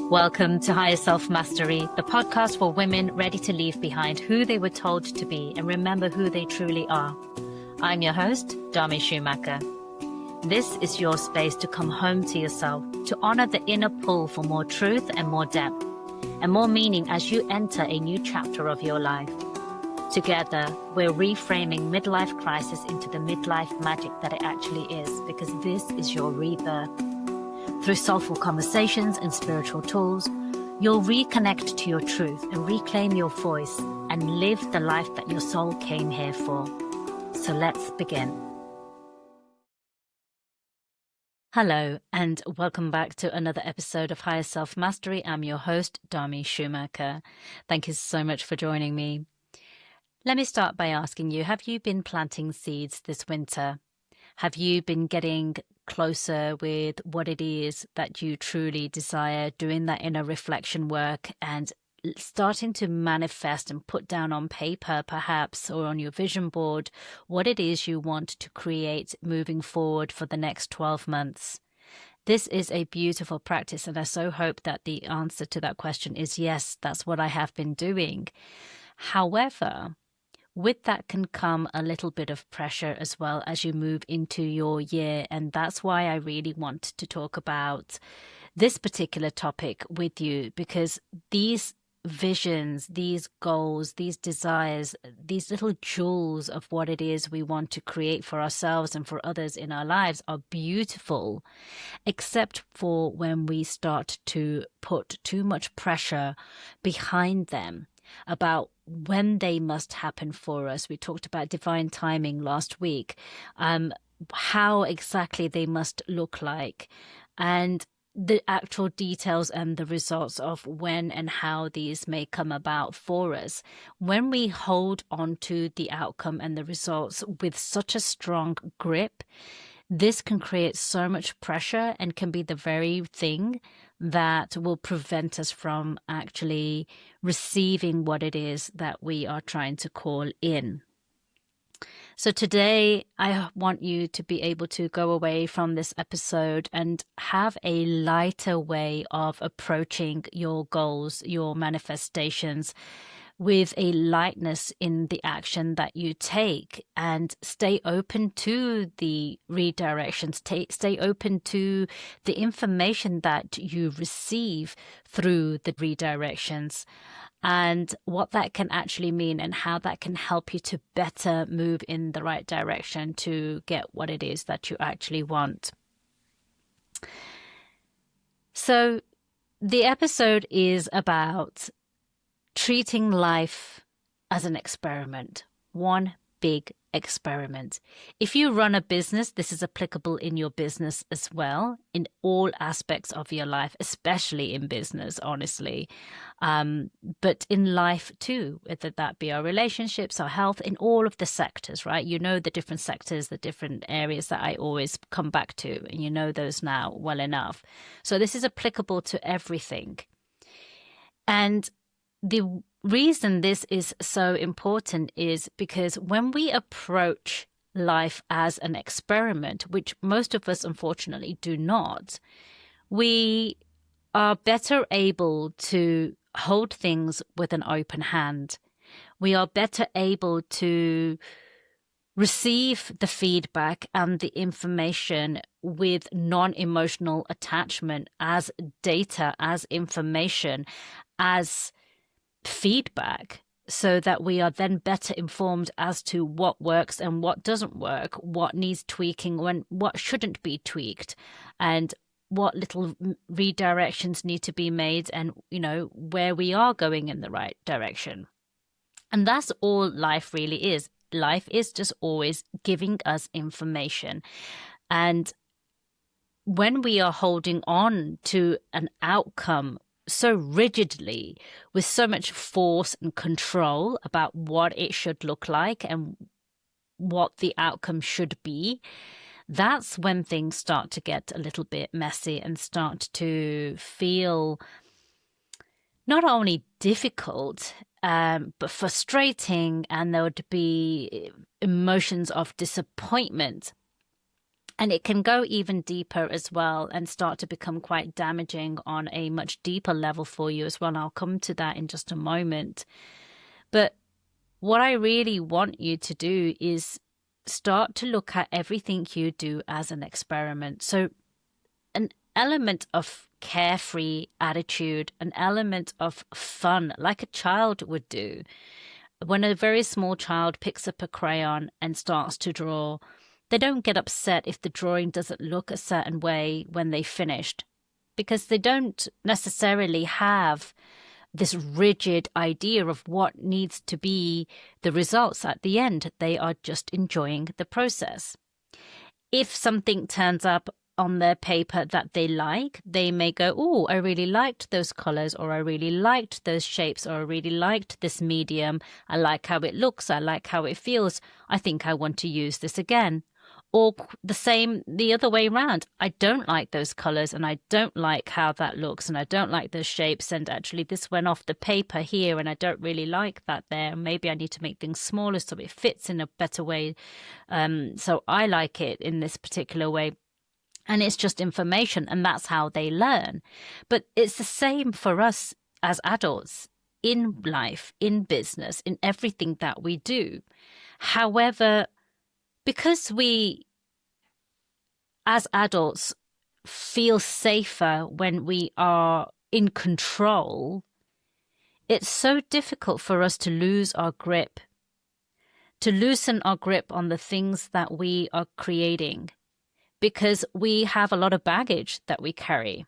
Welcome to Higher Self Mastery, the podcast for women ready to leave behind who they were told to be and remember who they truly are. I'm your host, Dami Schumacher. This is your space to come home to yourself, to honor the inner pull for more truth and more depth, and more meaning as you enter a new chapter of your life. Together, we're reframing midlife crisis into the midlife magic that it actually is, because this is your rebirth. Through soulful conversations and spiritual tools, you'll reconnect to your truth and reclaim your voice and live the life that your soul came here for. So let's begin. Hello, and welcome back to another episode of Higher Self Mastery. I'm your host, Dami Schumacher. Thank you so much for joining me. Let me start by asking you, have you been planting seeds this winter? Have you been getting closer with what it is that you truly desire, doing that inner reflection work and starting to manifest and put down on paper perhaps, or on your vision board, what it is you want to create moving forward for the next 12 months? This is a beautiful practice, and I so hope that the answer to that question is yes, that's what I have been doing. However, with that can come a little bit of pressure as well as you move into your year. And that's why I really want to talk about this particular topic with you, because these visions, these goals, these desires, these little jewels of what it is we want to create for ourselves and for others in our lives are beautiful, except for when we start to put too much pressure behind them about when they must happen for us. We talked about divine timing last week, how exactly they must look like, and the actual details and the results of when and how these may come about for us. When we hold on to the outcome and the results with such a strong grip, this can create so much pressure and can be the very thing that will prevent us from actually receiving what it is that we are trying to call in. So today, I want you to be able to go away from this episode and have a lighter way of approaching your goals, your manifestations, with a lightness in the action that you take, and stay open to the redirections, stay open to the information that you receive through the redirections, and what that can actually mean and how that can help you to better move in the right direction to get what it is that you actually want. So the episode is about treating life as an experiment, one big experiment. If you run a business, this is applicable in your business as well, in all aspects of your life, especially in business, honestly. But in life too, whether that be our relationships, our health, in all of the sectors, right? You know the different sectors, the different areas that I always come back to, and you know those now well enough. So this is applicable to everything. And the reason this is so important is because when we approach life as an experiment, which most of us unfortunately do not, we are better able to hold things with an open hand. We are better able to receive the feedback and the information with non-emotional attachment, as data, as information, as feedback, so that we are then better informed as to what works and what doesn't work, what needs tweaking, when what shouldn't be tweaked, and what little redirections need to be made, and where we are going in the right direction. And that's all life really is. Life is just always giving us information. And when we are holding on to an outcome so rigidly, with so much force and control about what it should look like and what the outcome should be, that's when things start to get a little bit messy and start to feel not only difficult, but frustrating, and there would be emotions of disappointment. And it can go even deeper as well and start to become quite damaging on a much deeper level for you as well. And I'll come to that in just a moment. But what I really want you to do is start to look at everything you do as an experiment. So an element of carefree attitude, an element of fun, like a child would do. When a very small child picks up a crayon and starts to draw, they don't get upset if the drawing doesn't look a certain way when they finished, because they don't necessarily have this rigid idea of what needs to be the results at the end. They are just enjoying the process. If something turns up on their paper that they like, they may go, oh, I really liked those colors, or I really liked those shapes, or I really liked this medium. I like how it looks. I like how it feels. I think I want to use this again. Or the same, the other way around. I don't like those colors and I don't like how that looks and I don't like those shapes. And actually this went off the paper here and I don't really like that there. Maybe I need to make things smaller so it fits in a better way. So I like it in this particular way. And it's just information, and that's how they learn. But it's the same for us as adults in life, in business, in everything that we do. However, because we, as adults, feel safer when we are in control, it's so difficult for us to lose our grip, to loosen our grip on the things that we are creating, because we have a lot of baggage that we carry.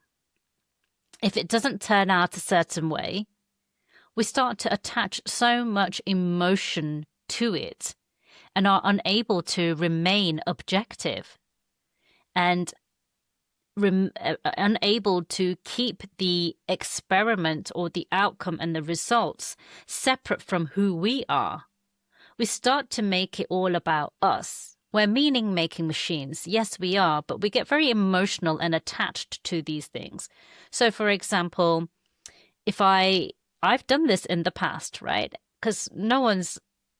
If it doesn't turn out a certain way, we start to attach so much emotion to it and are unable to remain objective and unable to keep the experiment or the outcome and the results separate from who we are. We start to make it all about us. We're meaning-making machines. Yes, we are, but we get very emotional and attached to these things. So, for example, if I've done this in the past, right? Because no one's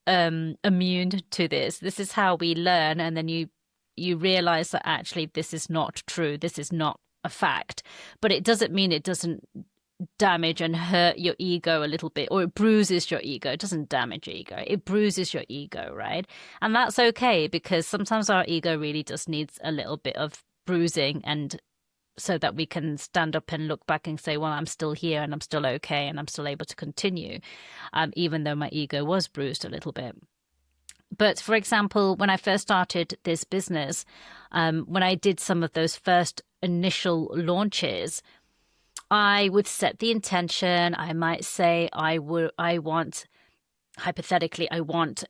immune to this. This is how we learn, and then you realize that actually this is not true. This is not a fact, but it doesn't mean it doesn't damage and hurt your ego a little bit, or it bruises your ego. It doesn't damage your ego, it bruises your ego, right? And that's okay, because sometimes our ego really just needs a little bit of bruising, and so that we can stand up and look back and say, well, I'm still here and I'm still okay and I'm still able to continue, even though my ego was bruised a little bit. But for example, when I first started this business, when I did some of those first initial launches, I would set the intention. I might say hypothetically, I want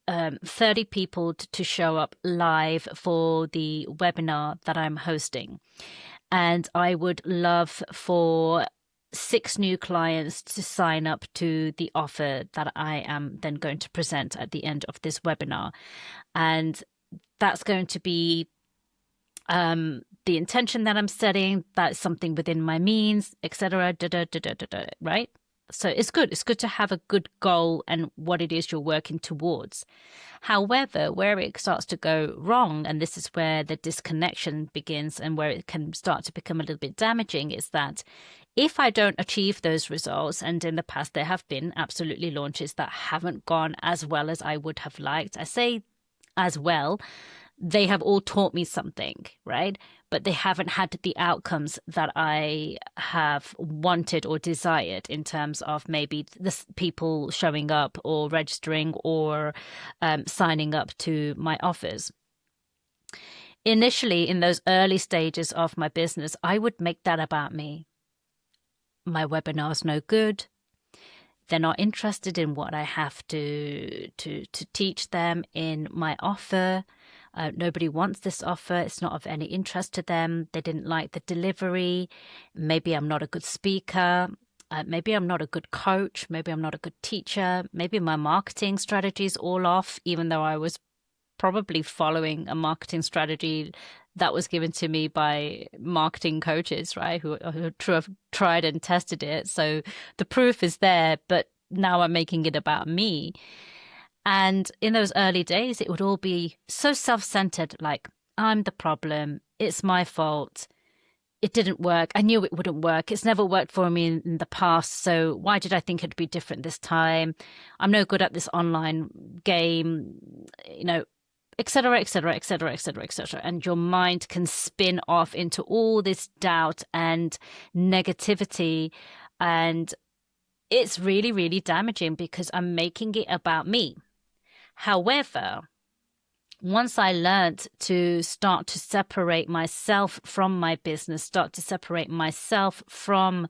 30 people to show up live for the webinar that I'm hosting. And I would love for 6 new clients to sign up to the offer that I am then going to present at the end of this webinar. And that's going to be the intention that I'm setting. That's something within my means, etc. Right? So it's good. It's good to have a good goal and what it is you're working towards. However, where it starts to go wrong, and this is where the disconnection begins and where it can start to become a little bit damaging, is that if I don't achieve those results, and in the past there have been absolutely launches that haven't gone as well as I would have liked. I say as well, they have all taught me something, right? But they haven't had the outcomes that I have wanted or desired in terms of maybe the people showing up or registering or signing up to my offers. Initially, in those early stages of my business, I would make that about me. My webinar's no good. They're not interested in what I have to teach them in my offer. Nobody wants this offer. It's not of any interest to them. They didn't like the delivery. Maybe I'm not a good speaker. Maybe I'm not a good coach. Maybe I'm not a good teacher. Maybe my marketing strategy is all off, even though I was probably following a marketing strategy that was given to me by marketing coaches, right, who have tried and tested it. So the proof is there, but now I'm making it about me. And in those early days, it would all be so self-centered, like, I'm the problem. It's my fault. It didn't work. I knew it wouldn't work. It's never worked for me in the past. So why did I think it'd be different this time? I'm no good at this online game, et cetera, et cetera, et cetera, et cetera, et cetera. And your mind can spin off into all this doubt and negativity. And it's really, really damaging because I'm making it about me. However, once I learned to start to separate myself from my business, start to separate myself from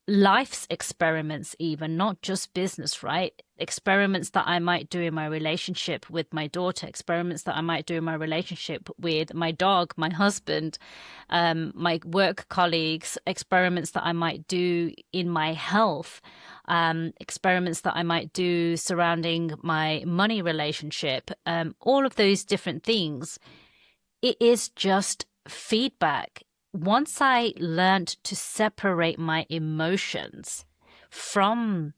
life's experiments, even not just business, right? Experiments that I might do in my relationship with my daughter, experiments that I might do in my relationship with my dog, my husband, my work colleagues, experiments that I might do in my health, experiments that I might do surrounding my money relationship, all of those different things. It is just feedback. Once I learned to separate my emotions from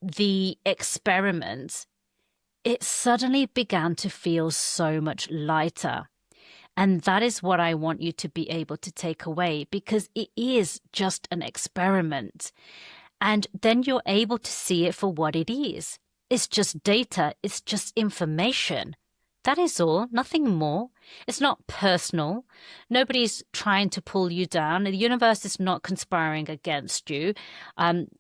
the experiment, it suddenly began to feel so much lighter. And that is what I want you to be able to take away, because it is just an experiment. And then you're able to see it for what it is. It's just data. It's just information. That is all, nothing more. It's not personal. Nobody's trying to pull you down. The universe is not conspiring against you.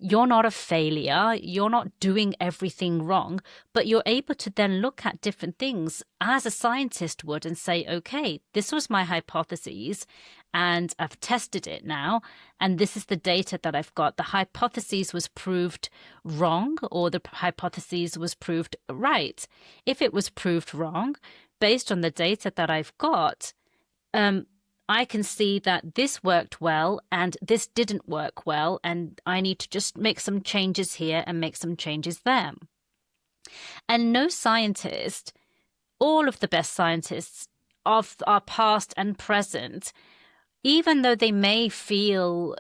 You're not a failure. You're not doing everything wrong, but you're able to then look at different things as a scientist would and say, okay, this was my hypothesis and I've tested it now, and this is the data that I've got. The hypothesis was proved wrong, or the hypothesis was proved right. If it was proved wrong, based on the data that I've got, I can see that this worked well and this didn't work well, and I need to just make some changes here and make some changes there. And no scientist, all of the best scientists of our past and present, even though they may feel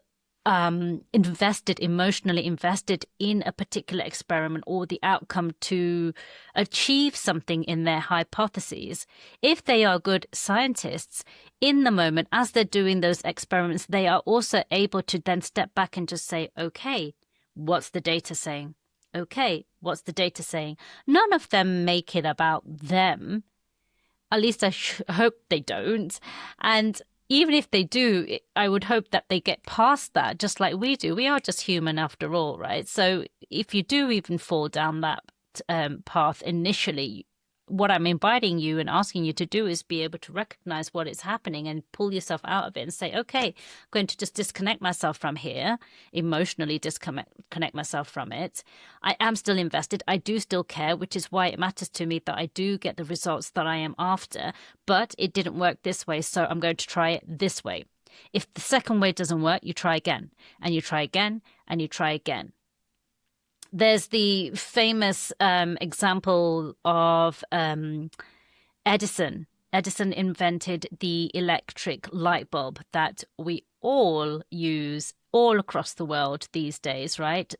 emotionally invested in a particular experiment or the outcome to achieve something in their hypotheses, if they are good scientists, in the moment, as they're doing those experiments, they are also able to then step back and just say, okay, what's the data saying? Okay, what's the data saying? None of them make it about them. At least I hope they don't. And even if they do, I would hope that they get past that, just like we do. We are just human after all, right? So if you do even fall down that path initially, what I'm inviting you and asking you to do is be able to recognize what is happening and pull yourself out of it and say, okay, I'm going to just disconnect myself from here, emotionally disconnect myself from it. I am still invested. I do still care, which is why it matters to me that I do get the results that I am after, but it didn't work this way, so I'm going to try it this way. If the second way doesn't work, you try again, and you try again, and you try again. There's the famous example of Edison. Edison invented the electric light bulb that we all use all across the world these days, right?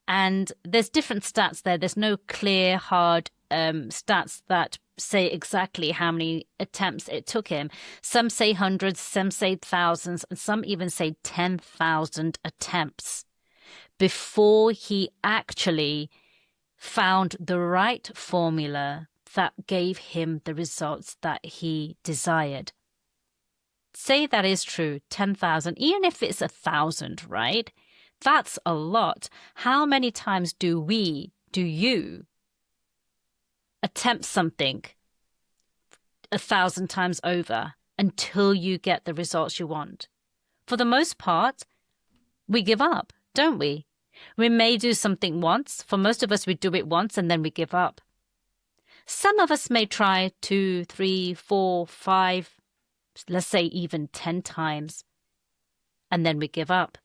And there's different stats there. There's no clear, hard stats that say exactly how many attempts it took him. Some say hundreds, some say thousands, and some even say 10,000 attempts before he actually found the right formula that gave him the results that he desired. Say that is true, 10,000, even if it's 1,000, right? That's a lot. How many times do you attempt something 1,000 times over until you get the results you want? For the most part, we give up, don't we? We may do something once. For most of us, we do it once and then we give up. Some of us may try 2, 3, 4, 5, let's say even 10 times, and then we give up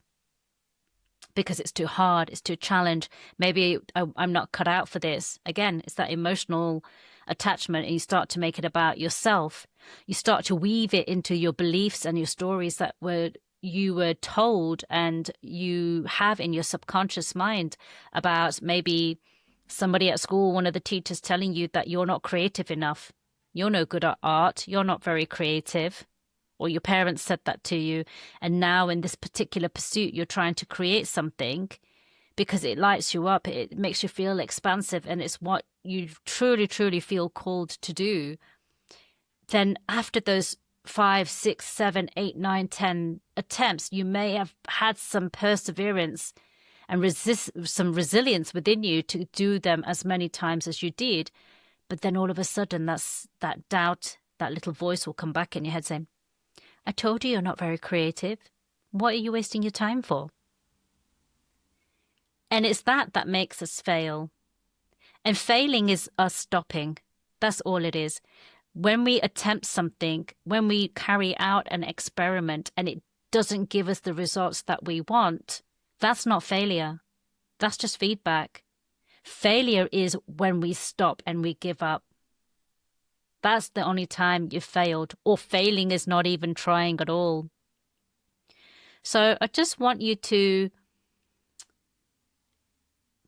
because it's too hard, it's too challenging. Maybe I'm not cut out for this. Again, it's that emotional attachment, and you start to make it about yourself. You start to weave it into your beliefs and your stories that you were told and you have in your subconscious mind about maybe somebody at school, one of the teachers telling you that you're not creative enough. You're no good at art. You're not very creative. Or your parents said that to you. And now in this particular pursuit, you're trying to create something because it lights you up. It makes you feel expansive and it's what you truly, truly feel called to do. Then after those 5, 6, 7, 8, 9, 10 attempts, you may have had some perseverance and some resilience within you to do them as many times as you did. But then all of a sudden, that doubt, that little voice will come back in your head saying, I told you you're not very creative. What are you wasting your time for? And it's that makes us fail. And failing is us stopping. That's all it is. When we attempt something, when we carry out an experiment and it doesn't give us the results that we want, that's not failure. That's just feedback. Failure is when we stop and we give up. That's the only time you've failed, or failing is not even trying at all. So I just want you to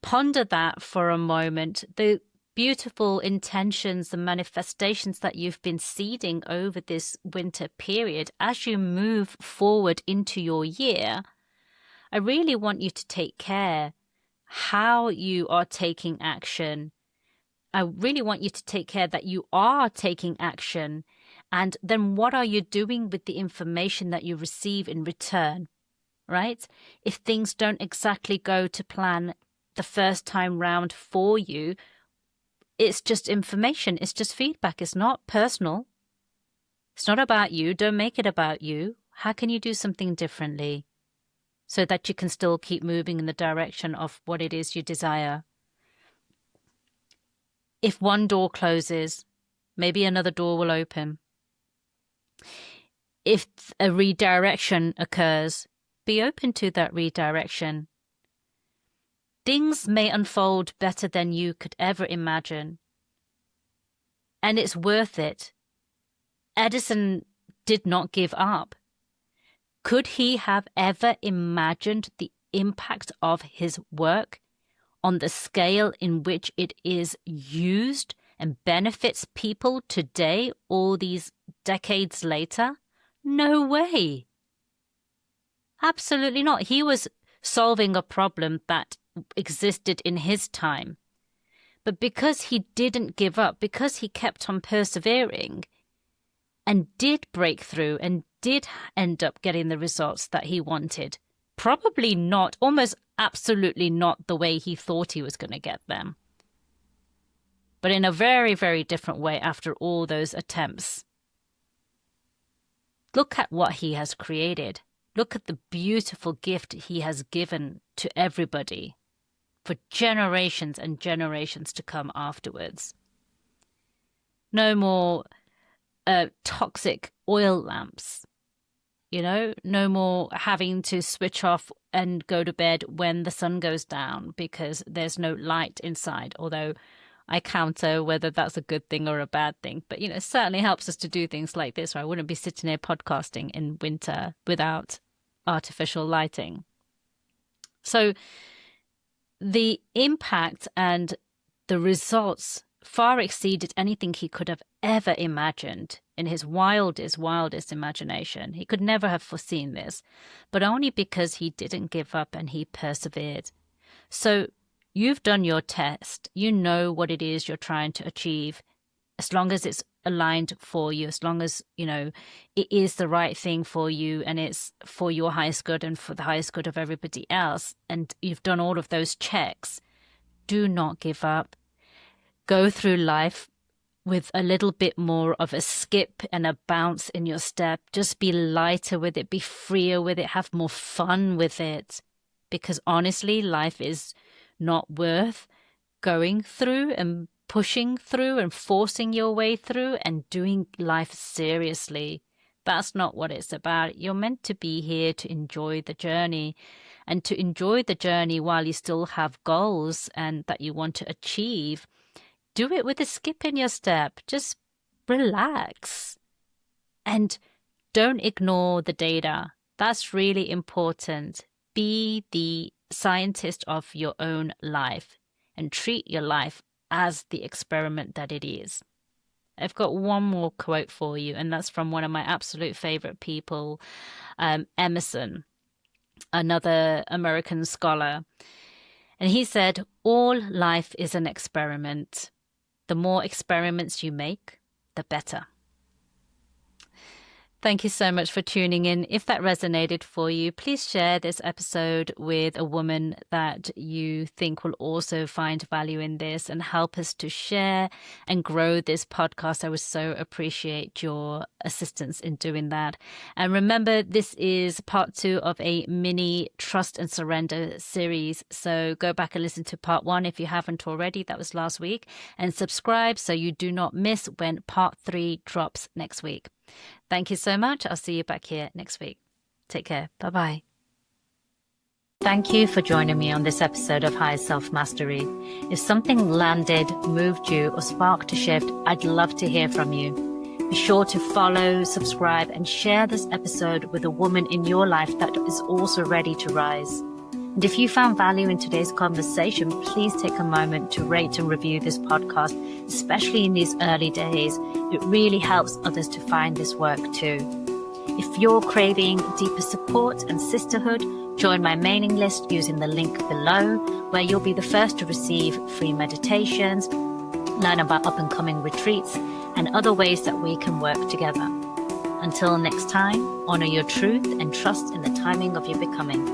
ponder that for a moment. The beautiful intentions and manifestations that you've been seeding over this winter period, as you move forward into your year, I really want you to take care how you are taking action. I really want you to take care that you are taking action. And then what are you doing with the information that you receive in return, right? If things don't exactly go to plan the first time round for you, it's just information. It's just feedback. It's not personal. It's not about you. Don't make it about you. How can you do something differently so that you can still keep moving in the direction of what it is you desire? If one door closes, maybe another door will open. If a redirection occurs, be open to that redirection. Things may unfold better than you could ever imagine. And it's worth it. Edison did not give up. Could he have ever imagined the impact of his work on the scale in which it is used and benefits people today, all these decades later? No way. Absolutely not. He was solving a problem that existed in his time. But because he didn't give up, because he kept on persevering and did break through and did end up getting the results that he wanted, probably not, almost absolutely not the way he thought he was going to get them, but in a very, very different way after all those attempts. Look at what he has created. Look at the beautiful gift he has given to everybody for generations and generations to come afterwards. No more toxic oil lamps. No more having to switch off and go to bed when the sun goes down because there's no light inside. Although I counter whether that's a good thing or a bad thing. But, it certainly helps us to do things like this, or I wouldn't be sitting here podcasting in winter without artificial lighting. So the impact and the results far exceeded anything he could have ever imagined in his wildest imagination. He could never have foreseen this, but only because he didn't give up and he persevered. So you've done your test. You know what it is you're trying to achieve. As long as it's aligned for you, as long as, it is the right thing for you and it's for your highest good and for the highest good of everybody else, and you've done all of those checks, do not give up. Go through life with a little bit more of a skip and a bounce in your step. Just be lighter with it, be freer with it, have more fun with it. Because honestly, life is not worth going through and pushing through and forcing your way through and doing life seriously. That's not what it's about. You're meant to be here to enjoy the journey, and to enjoy the journey while you still have goals and that you want to achieve. Do it with a skip in your step. Just relax. And don't ignore the data. That's really important. Be the scientist of your own life and treat your life as the experiment that it is. I've got one more quote for you, and that's from one of my absolute favorite people, Emerson, another American scholar. And he said, all life is an experiment. The more experiments you make, the better. Thank you so much for tuning in. If that resonated for you, please share this episode with a woman that you think will also find value in this and help us to share and grow this podcast. I would so appreciate your assistance in doing that. And remember, this is part 2 of a mini Trust and Surrender series. So go back and listen to part 1 if you haven't already. That was last week. And subscribe so you do not miss when part 3 drops next week. Thank you so much. I'll see you back here next week. Take care. Bye-bye. Thank you for joining me on this episode of Higher Self Mastery. If something landed, moved you, or sparked a shift, I'd love to hear from you. Be sure to follow, subscribe, and share this episode with a woman in your life that is also ready to rise. And if you found value in today's conversation, please take a moment to rate and review this podcast, especially in these early days. It really helps others to find this work too. If you're craving deeper support and sisterhood, join my mailing list using the link below, where you'll be the first to receive free meditations, learn about up-and-coming retreats, and other ways that we can work together. Until next time, honor your truth and trust in the timing of your becoming.